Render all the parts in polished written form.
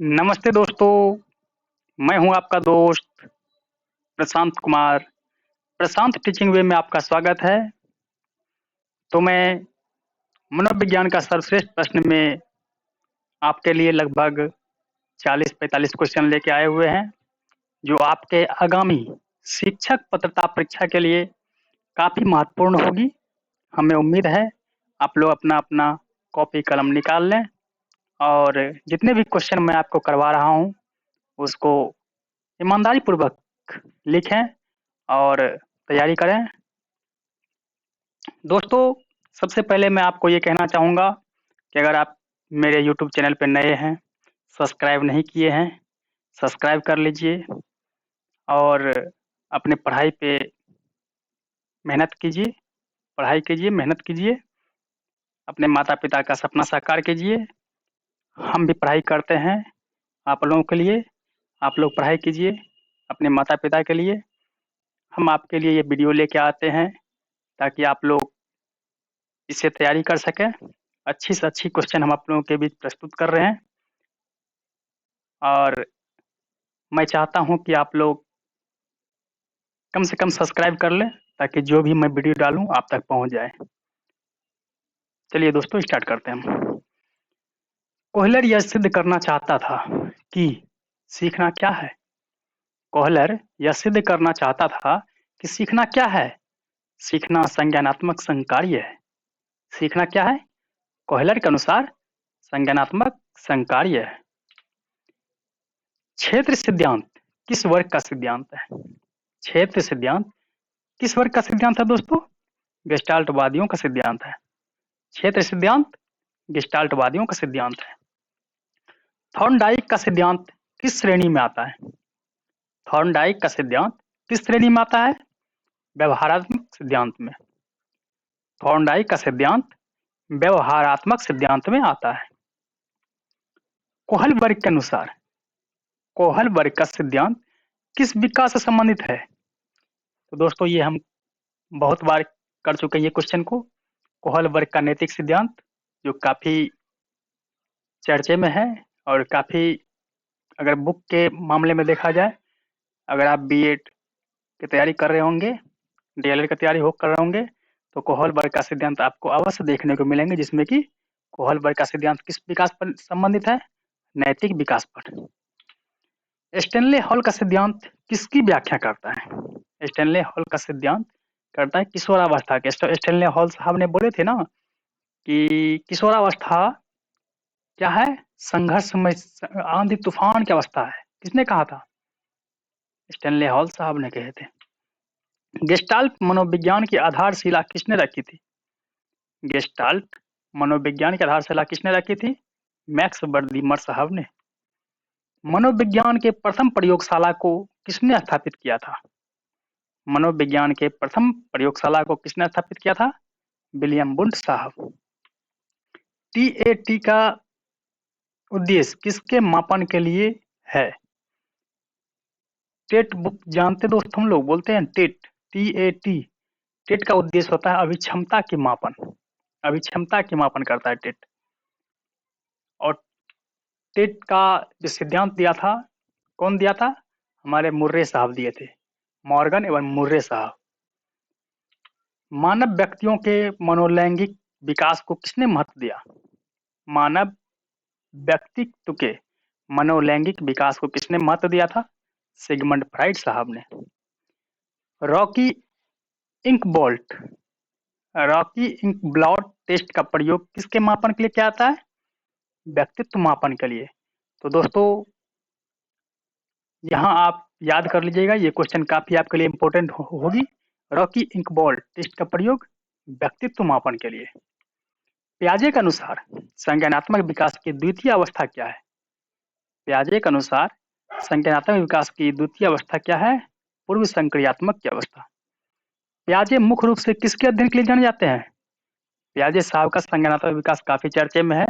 नमस्ते दोस्तों, मैं हूं आपका दोस्त प्रशांत कुमार। प्रशांत टीचिंग वे में आपका स्वागत है। तो मैं मनोविज्ञान का सर्वश्रेष्ठ प्रश्न में आपके लिए लगभग 40-45 क्वेश्चन लेके आए हुए हैं, जो आपके आगामी शिक्षक पात्रता परीक्षा के लिए काफ़ी महत्वपूर्ण होगी। हमें उम्मीद है आप लोग अपना-अपना कॉपी कलम निकाल लें और जितने भी क्वेश्चन मैं आपको करवा रहा हूं, उसको ईमानदारी पूर्वक लिखें और तैयारी करें। दोस्तों, सबसे पहले मैं आपको ये कहना चाहूँगा कि अगर आप मेरे यूट्यूब चैनल पे नए हैं, सब्सक्राइब नहीं किए हैं, सब्सक्राइब कर लीजिए और अपने पढ़ाई पे मेहनत कीजिए, पढ़ाई कीजिए, मेहनत कीजिए, अपने माता-पिता का सपना साकार कीजिए। हम भी पढ़ाई करते हैं आप लोगों के लिए, आप लोग पढ़ाई कीजिए अपने माता-पिता के लिए। हम आपके लिए ये वीडियो लेके आते हैं ताकि आप लोग इससे तैयारी कर सकें। अच्छी से अच्छी क्वेश्चन हम आप लोगों के बीच प्रस्तुत कर रहे हैं और मैं चाहता हूं कि आप लोग कम से कम सब्सक्राइब कर लें ताकि जो भी मैं वीडियो डालूं आप तक पहुंच जाए। चलिए दोस्तों, स्टार्ट करते हैं हम। कोहलर यह सिद्ध करना चाहता था कि सीखना क्या है। कोहलर यह सिद्ध करना चाहता था कि सीखना क्या है। सीखना संज्ञानात्मक संकार्य है। सीखना क्या है? कोहलर के अनुसार संज्ञानात्मक संकार्य है। क्षेत्र सिद्धांत किस वर्ग का सिद्धांत है? क्षेत्र सिद्धांत किस वर्ग का सिद्धांत है दोस्तों? गेस्टाल्टवादियों का सिद्धांत है। क्षेत्र सिद्धांत गेस्टाल्टवादियों का सिद्धांत है। थॉर्नडाइक का सिद्धांत किस श्रेणी में आता है? थॉर्नडाइक का सिद्धांत किस श्रेणी में आता है? व्यवहारात्मक सिद्धांत में। थॉर्नडाइक का सिद्धांत व्यवहारात्मक सिद्धांत में आता है। कोहल वर्ग के अनुसार कोहल वर्ग का सिद्धांत किस विकास से संबंधित है? तो दोस्तों, ये हम बहुत बार कर चुके हैं ये क्वेश्चन को। कोहल वर्ग का नैतिक सिद्धांत, जो काफी चर्चे में है और काफी, अगर बुक के मामले में देखा जाए, अगर आप बीएड की तैयारी कर रहे होंगे, डीएलएड की तैयारी कर रहे होंगे, तो कोहल वर्ग का सिद्धांत आपको अवश्य देखने को मिलेंगे, जिसमें कि कोहल वर्ग का सिद्धांत किस विकास पर संबंधित है? नैतिक विकास पर। स्टैनले हॉल का सिद्धांत किसकी व्याख्या करता है? स्टैनले हॉल का सिद्धांत करता है किशोरावस्था के। स्टैनले हॉल साहब ने बोले थे ना कि किशोरावस्था क्या है? संघर्षमय आंधी तूफान की अवस्था है। किसने कहा था? स्टैनले हॉल साहब ने कहे थे। गेस्टाल्ट मनोविज्ञान की आधारशिला किसने रखी थी? गेस्टाल्ट मनोविज्ञान की आधारशिला किसने रखी थी? मैक्स बर्दीमर साहब ने। मनोविज्ञान के प्रथम प्रयोगशाला को किसने स्थापित किया था? मनोविज्ञान के प्रथम प्रयोगशाला को किसने स्थापित किया था? विलियम वुंड साहब। टीएटी का उद्देश्य किसके मापन के लिए है? टेट बुक जानते दोस्त, हम लोग बोलते हैं टेट, टीएटी। टेट का उद्देश्य होता है अभिक्षमता की मापन। अभिक्षमता की मापन करता है टेट। और टेट का जो सिद्धांत दिया था, कौन दिया था? हमारे मुर्रे साहब दिए थे, मॉर्गन एवं मुर्रे साहब। मानव व्यक्तियों के मनोलैंगिक विकास को किसने महत्व दिया? मानव व्यक्तित्व के मनोलैंगिक विकास को किसने महत्व दिया था? सिगमंड फ्राइड साहब ने। Rorschach ink blot Rorschach ink blot test का प्रयोग किसके मापन के लिए किया जाता है? व्यक्तित्व मापन के लिए। तो दोस्तों, यहाँ आप याद कर लीजिएगा, ये क्वेश्चन काफी आपके लिए इंपॉर्टेंट होगी। रॉकी इंक बॉल्ट टेस्ट का प्रयोग व्यक्तित्व मापन के लिए। पियाजे के अनुसार संज्ञानात्मक विकास की द्वितीय अवस्था क्या है? पियाजे के अनुसार संज्ञानात्मक विकास की द्वितीय अवस्था क्या है? पूर्व संक्रियात्मक की अवस्था। पियाजे मुख्य रूप से किसके अध्ययन के लिए जाने जाते हैं? पियाजे साहब का संज्ञानात्मक विकास काफी चर्चे में है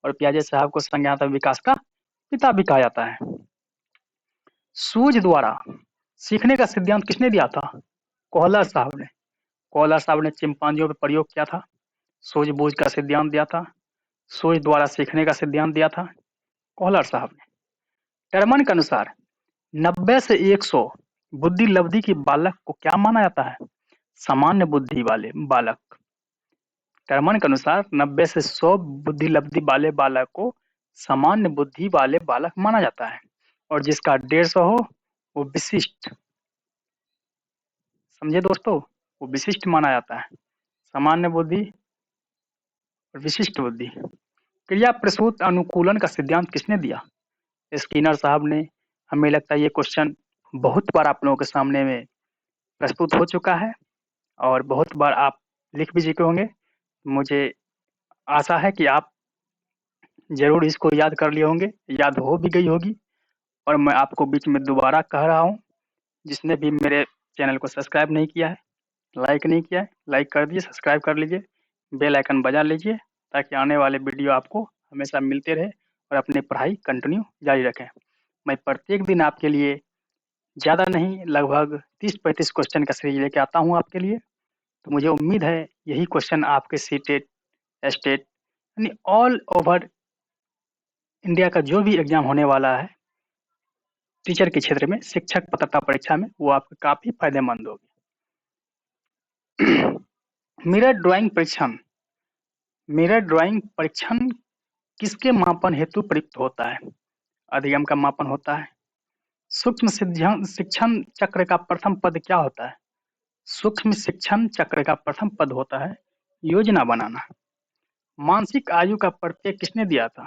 और पियाजे साहब को संज्ञानात्मक विकास का पिता भी कहा जाता है। सूझ द्वारा सीखने का सिद्धांत किसने दिया था? कोहलर साहब ने। कोहलर साहब ने चिंपांजियों पर प्रयोग किया था, सूझबूझ का सिद्धांत दिया था, सूझ द्वारा सीखने का सिद्धांत दिया था कोहलर साहब ने। टर्मन के अनुसार 90 से 100 बुद्धि लब्धि की बालक को क्या माना जाता है? सामान्य बुद्धि वाले बालक। टर्मन के अनुसार 90 से 100 बुद्धि लब्धि वाले बालक को सामान्य बुद्धि वाले बालक माना जाता है, और जिसका 150 हो वो विशिष्ट। समझे दोस्तों, वो विशिष्ट माना जाता है। सामान्य बुद्धि और विशिष्ट बुद्धि। क्रिया प्रसूत अनुकूलन का सिद्धांत किसने दिया? स्किनर साहब ने। हमें लगता है ये क्वेश्चन बहुत बार आप लोगों के सामने में प्रस्तुत हो चुका है और बहुत बार आप लिख भी चुके होंगे। मुझे आशा है कि आप जरूर इसको याद कर लिए होंगे, याद हो भी गई होगी। और मैं आपको बीच में दोबारा कह रहा हूँ, जिसने भी मेरे चैनल को सब्सक्राइब नहीं किया है, लाइक नहीं किया है, लाइक कर दीजिए, सब्सक्राइब कर लीजिए, बेल आइकन बजा लीजिए, ताकि आने वाले वीडियो आपको हमेशा मिलते रहे और अपनी पढ़ाई कंटिन्यू जारी रखें। मैं प्रत्येक दिन आपके लिए ज़्यादा नहीं, लगभग 30-35 क्वेश्चन का सीरीज लेके आता हूँ आपके लिए। तो मुझे उम्मीद है यही क्वेश्चन आपके सीटेट, स्टेट यानी ऑल ओवर इंडिया का जो भी एग्जाम होने वाला है टीचर के क्षेत्र में, शिक्षक पात्रता परीक्षा में, वो आपको काफी फायदेमंद होगी। मिरर ड्राइंग परीक्षण। मिरर ड्राइंग परीक्षण किसके मापन हेतु प्रयुक्त होता है? अधिगम का मापन होता है। सूक्ष्म शिक्षण चक्र का प्रथम पद क्या होता है? सूक्ष्म शिक्षण चक्र का प्रथम पद होता है योजना बनाना। मानसिक आयु का प्रत्यय किसने दिया था?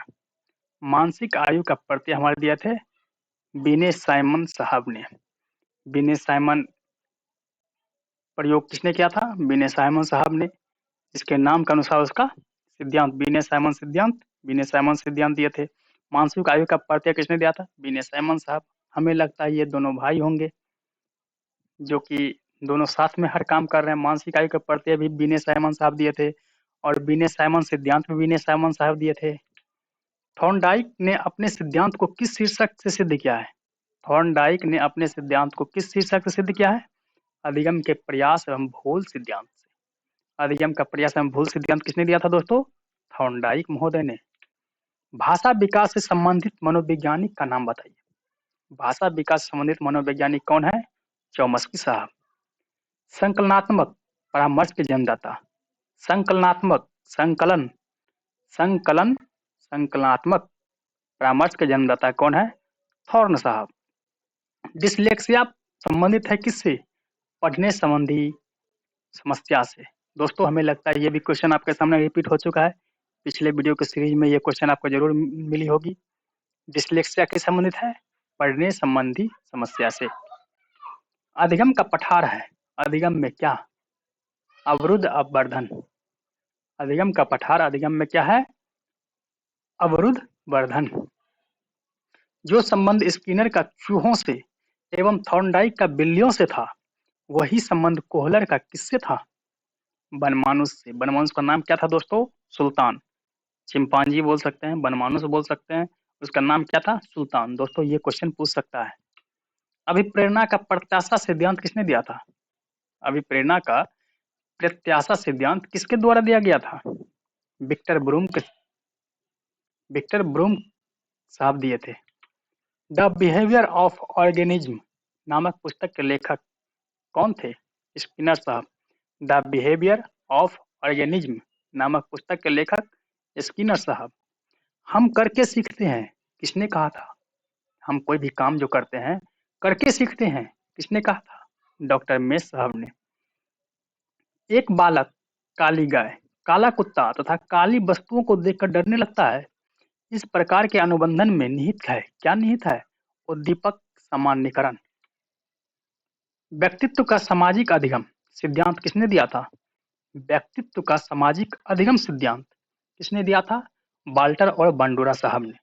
मानसिक आयु का प्रत्यय हमारे दिए थे विनय साइमन साहब ने। विनय साइमन प्रयोग किसने किया था? विनय साइमन साहब ने। इसके नाम के अनुसार उसका सिद्धांत विनय साइमन सिद्धांत, विनय साइमन सिद्धांत दिए थे। मानसिक आयु का प्रत्यय किसने दिया था? विनय साइमन साहब। हमें लगता है ये दोनों भाई होंगे, जो कि दोनों साथ में हर काम कर रहे हैं। मानसिक आयु का प्रत्यय भी विनय साइमन साहब दिए थे और विनय साइमन सिद्धांत भी विनय साइमन साहब दिए थे। थॉर्नडाइक ने अपने सिद्धांत को किस शीर्षक से सिद्ध किया है? थॉर्नडाइक ने अपने सिद्धांत को किस शीर्षक से सिद्ध किया है? अधिगम के प्रयास एवं भूल सिद्धांत से। अधिगम का प्रयास एवं भूल सिद्धांत किसने दिया था दोस्तों? थॉर्नडाइक महोदय ने। भाषा विकास से संबंधित मनोवैज्ञानिक का नाम बताइए। भाषा विकास से संबंधित मनोवैज्ञानिक कौन है? चौमस्की साहब। संकलनात्मक परामर्श के जन्मदाता। संकलनात्मक संकलन संकलन संकलनात्मक परामर्श के जन्मदाता कौन है? थॉर्न साहब। डिसलेक्सिया संबंधित है किससे? पढ़ने संबंधी समस्या से। दोस्तों हमें लगता है ये भी क्वेश्चन आपके सामने रिपीट हो चुका है। पिछले वीडियो के सीरीज में ये क्वेश्चन आपको जरूर मिली होगी। डिसलेक्सिया किस संबंधित है? पढ़ने संबंधी समस्या से। अधिगम का पठार है। अधिगम में क्या? अवरुद्ध अवर्धन। अधिगम का पठार अधिगम में क्या है? अवरुद्ध वर्धन। जो संबंध स्किनर का चूहों से एवं थॉर्नडाइक का बिल्लियों से था, वही संबंध कोहलर का किससे था? बनमानुष से। बनमानुष का नाम क्या था दोस्तों? सुल्तान। चिंपांजी बोल सकते हैं, बनमानुष बोल सकते हैं, उसका नाम क्या था? सुल्तान। दोस्तों ये क्वेश्चन पूछ सकता है। अभिप्रेरणा का प्रत्याशा सिद्धांत किसने दिया था? अभिप्रेरणा का प्रत्याशा सिद्धांत किसके द्वारा दिया गया था? विक्टर ब्रूम साहब दिए थे। द बिहेवियर ऑफ ऑर्गेनिज्म नामक पुस्तक के लेखक कौन थे? स्किनर साहब। द बिहेवियर ऑफ ऑर्गेनिज्म नामक पुस्तक के लेखक स्किनर साहब। हम करके सीखते हैं किसने कहा था? हम कोई भी काम जो करते हैं करके सीखते हैं, किसने कहा था? डॉक्टर मेस साहब ने। एक बालक काली गाय, काला कुत्ता तथा काली वस्तुओं को देखकर डरने लगता है। इस प्रकार के अनुबंधन में निहित है, क्या निहित है? उद्दीपक सामान्यीकरण। व्यक्तित्व का सामाजिक अधिगम सिद्धांत किसने दिया था? व्यक्तित्व का सामाजिक अधिगम सिद्धांत किसने दिया था? वाल्टर और बंडूरा साहब ने।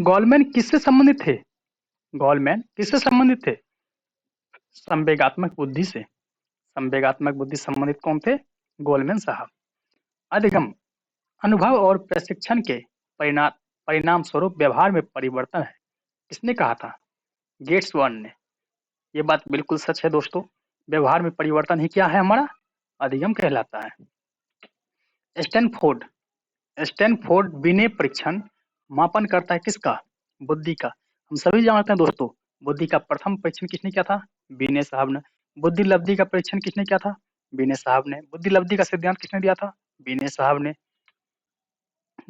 गॉलमैन किससे संबंधित थे? गॉलमैन किससे संबंधित थे? संवेगात्मक बुद्धि से। संवेगात्मक बुद्धि संबंधित कौन थे? गोल्डमैन साहब। अधिगम अनुभव और प्रशिक्षण के परिणाम स्वरूप व्यवहार में परिवर्तन है, किसने कहा था? गेट्स वन ने। ये बात बिल्कुल सच है दोस्तों, व्यवहार में परिवर्तन ही क्या है? हमारा अधिगम कहलाता है। स्टैनफोर्ड स्टैनफोर्ड विनय परीक्षण मापन करता है किसका? बुद्धि का। हम सभी जानते हैं दोस्तों, बुद्धि का प्रथम परीक्षण किसने किया था? बीने साहब ने। बुद्धि लब्धि का परीक्षण किसने किया था? बीने साहब ने। बुद्धि लब्धि का सिद्धांत किसने दिया था? बीने साहब ने।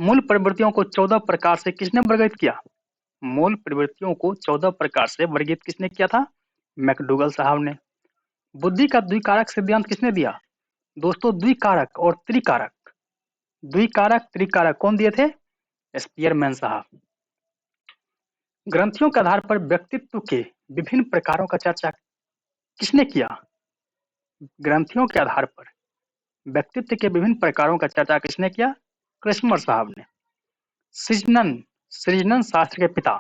मूल प्रवृत्तियों को 14 प्रकार से किसने वर्गीकृत किया? मूल प्रवृत्तियों को 14 प्रकार से वर्गीकृत किसने किया था? मैकडूगल साहब ने। बुद्धि का द्विकारक सिद्धांत किसने दिया? दोस्तों द्विकारक और त्रिकारक, द्विकारक त्रिकारक कौन दिए थे? स्पीयरमैन साहब। ग्रंथियों के आधार पर व्यक्तित्व के विभिन्न प्रकारों का चर्चा किसने किया? ग्रंथियों के आधार पर व्यक्तित्व के विभिन्न प्रकारों का चर्चा किसने किया? क्रिस्मर साहब ने। सृजनन सृजनन शास्त्र के पिता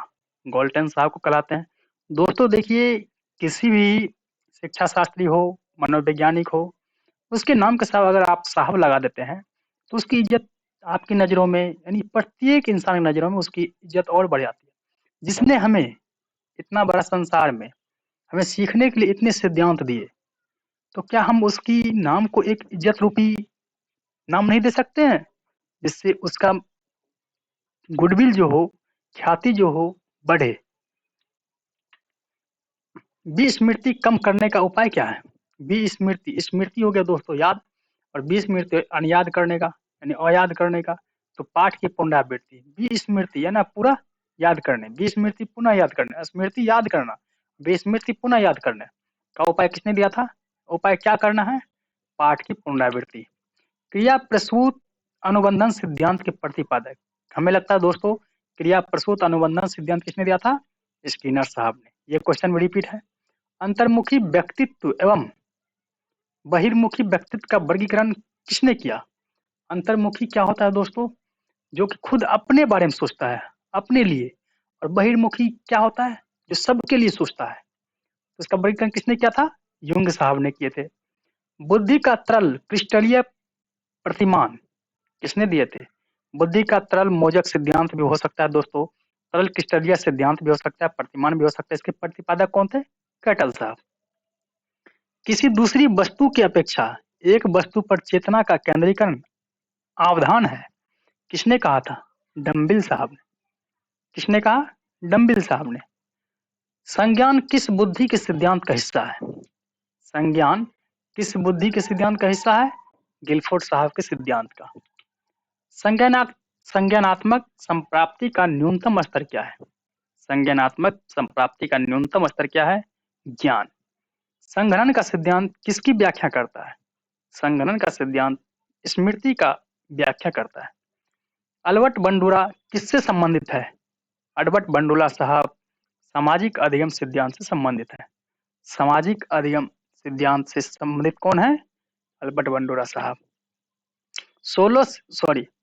गोल्टन साहब को कहलाते हैं। दोस्तों देखिए, किसी भी शिक्षा शास्त्री हो, मनोवैज्ञानिक हो, उसके नाम के साथ अगर आप साहब लगा देते हैं तो उसकी इज्जत आपकी नज़रों में, यानी प्रत्येक इंसान की नज़रों में उसकी इज्जत और बढ़ जाती है। जिसने हमें इतना बड़ा संसार में हमें सीखने के लिए इतने सिद्धांत दिए, तो क्या हम उसकी नाम को एक इज्जत रूपी नाम नहीं दे सकते हैं, जिससे उसका गुडविल जो हो, ख्याति जो हो, बढ़े। विस्मृति कम करने का उपाय क्या है? विस्मृति, स्मृति हो गया दोस्तों याद, और विस्मृति अनयाद करने का, यानी अयाद करने का। तो पाठ की पुनरावृत्ति, विस्मृति है ना पूरा याद करने, विस्मृति पुनः याद करने, स्मृति याद करना, विस्मृति पुनः याद करने का उपाय किसने दिया था? उपाय क्या करना है? पाठ की पुनरावृत्ति। क्रिया प्रसूत अनुबंधन सिद्धांत के प्रतिपादक, हमें लगता है दोस्तों क्रिया प्रसूत अनुबंधन सिद्धांत किसने दिया था? स्किनर साहब ने। ये क्वेश्चन में रिपीट है। अंतर्मुखी व्यक्तित्व एवं बहिर्मुखी व्यक्तित्व का वर्गीकरण किसने किया? अंतर्मुखी क्या होता है दोस्तों? जो कि खुद अपने बारे में सोचता है, अपने लिए। और बहिर्मुखी क्या होता है? जो सबके लिए सोचता है। तो इसका वर्गीकरण किसने किया था? युंग साहब ने किए थे। बुद्धि का तरल क्रिस्टलीय प्रतिमान किसने दिए थे? बुद्धि का तरल मोजक सिद्धांत भी हो सकता है दोस्तों, तरल क्रिस्टलीय सिद्धांत भी हो सकता है, प्रतिमान भी हो सकता है। इसके प्रतिपादक कौन थे? कैटल साहब। किसी दूसरी वस्तु की अपेक्षा एक वस्तु पर चेतना का केंद्रीकरण आवधान है, किसने कहा था? डम्बिल साहब ने। किसने कहा? डम्बिल साहब ने। संज्ञान किस बुद्धि के सिद्धांत का हिस्सा है? संज्ञान किस बुद्धि के सिद्धांत का हिस्सा है? गिलफोर्ड साहब के सिद्धांत का। संज्ञानात्मक संज्ञानात्मक संप्राप्ति का न्यूनतम स्तर क्या है? संज्ञानात्मक संप्राप्ति का न्यूनतम स्तर क्या है? ज्ञान। संघनन का सिद्धांत किसकी व्याख्या करता है? संघनन का सिद्धांत स्मृति का व्याख्या करता है। अल्बर्ट बंडूरा किससे संबंधित है? अल्बर्ट बंडूरा साहब सामाजिक अधिगम सिद्धांत से संबंधित है। सामाजिक अधिगम सिद्धांत से संबंधित कौन है? अल्बर्ट बंडूरा साहब।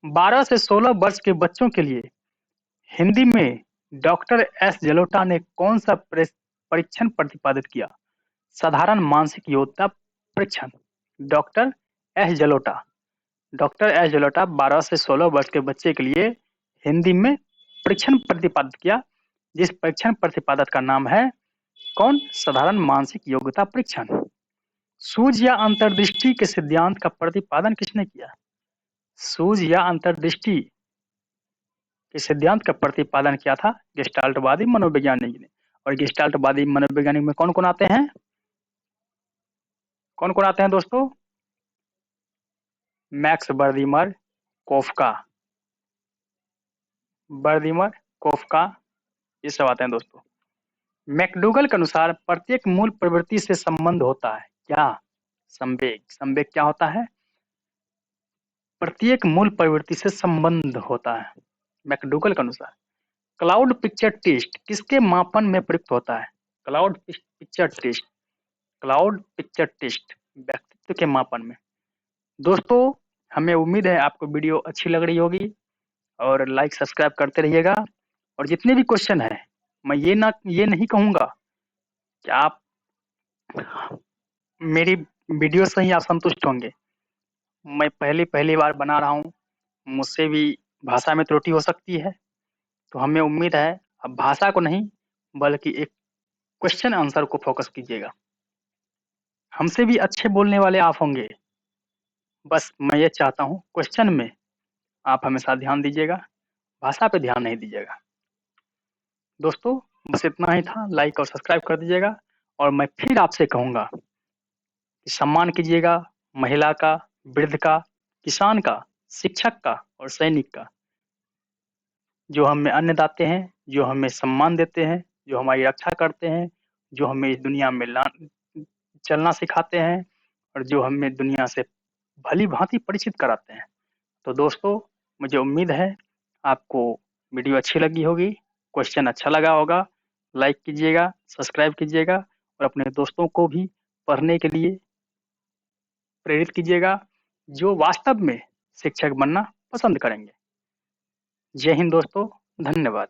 12 से 16 वर्ष के बच्चों के लिए हिंदी में डॉक्टर एस जलोटा ने कौन सा परीक्षण प्रतिपादित किया? साधारण मानसिक योग्यता परीक्षण। Doctor S Jalota doctor S Jalota 12 से 16 वर्ष के बच्चे के लिए हिंदी में परीक्षण प्रतिपादित किया, जिस परीक्षण प्रतिपादक का नाम है कौन? साधारण मानसिक योग्यता परीक्षण। सूझ या अंतर्दृष्टि के सिद्धांत का प्रतिपादन किसने किया? सूझ या अंतर्दृष्टि के सिद्धांत का प्रतिपादन किया था गेस्टाल्टवादी मनोवैज्ञानिक ने। और गेस्टाल्टवादी मनोवैज्ञानिक में कौन कौन आते हैं? कौन कौन आते हैं दोस्तों? मैक्स बर्दीमर, कोफका, बर्दीमर, कोफका, ये सब आते हैं दोस्तों। मैकडूगल के अनुसार प्रत्येक मूल प्रवृत्ति से संबंध होता है क्या? संवेग। संवेग क्या होता है? प्रत्येक मूल प्रवृत्ति से संबंध होता है मैकडूगल के अनुसार। क्लाउड पिक्चर टेस्ट किसके मापन में प्रयुक्त होता है? Cloud picture test, cloud picture test व्यक्तित्व के मापन में। दोस्तों हमें उम्मीद है आपको वीडियो अच्छी लग रही होगी, और लाइक सब्सक्राइब करते रहिएगा। और जितने भी क्वेश्चन है, मैं ये नहीं कहूँगा कि आप मेरी वीडियो से ही आप संतुष्ट होंगे। मैं पहली बार बना रहा हूँ, मुझसे भी भाषा में त्रुटि हो सकती है, तो हमें उम्मीद है आप भाषा को नहीं बल्कि एक क्वेश्चन आंसर को फोकस कीजिएगा। हमसे भी अच्छे बोलने वाले आप होंगे, बस मैं ये चाहता हूँ क्वेश्चन में आप हमेशा ध्यान दीजिएगा, भाषा पे ध्यान नहीं दीजिएगा। दोस्तों बस इतना ही था, लाइक और सब्सक्राइब कर दीजिएगा। और मैं फिर आपसे कहूँगा कि सम्मान कीजिएगा महिला का, वृद्ध का, किसान का, शिक्षक का और सैनिक का, जो हमें अन्न दाते हैं, जो हमें सम्मान देते हैं, जो हमारी रक्षा करते हैं, जो हमें इस दुनिया में चलना सिखाते हैं और जो हमें दुनिया से भली-भांति परिचित कराते हैं। तो दोस्तों, मुझे उम्मीद है आपको वीडियो अच्छी लगी होगी, क्वेश्चन अच्छा लगा होगा। लाइक कीजिएगा, सब्सक्राइब कीजिएगा और अपने दोस्तों को भी पढ़ने के लिए प्रेरित कीजिएगा, जो वास्तव में शिक्षक बनना पसंद करेंगे। जय हिंद दोस्तों, धन्यवाद।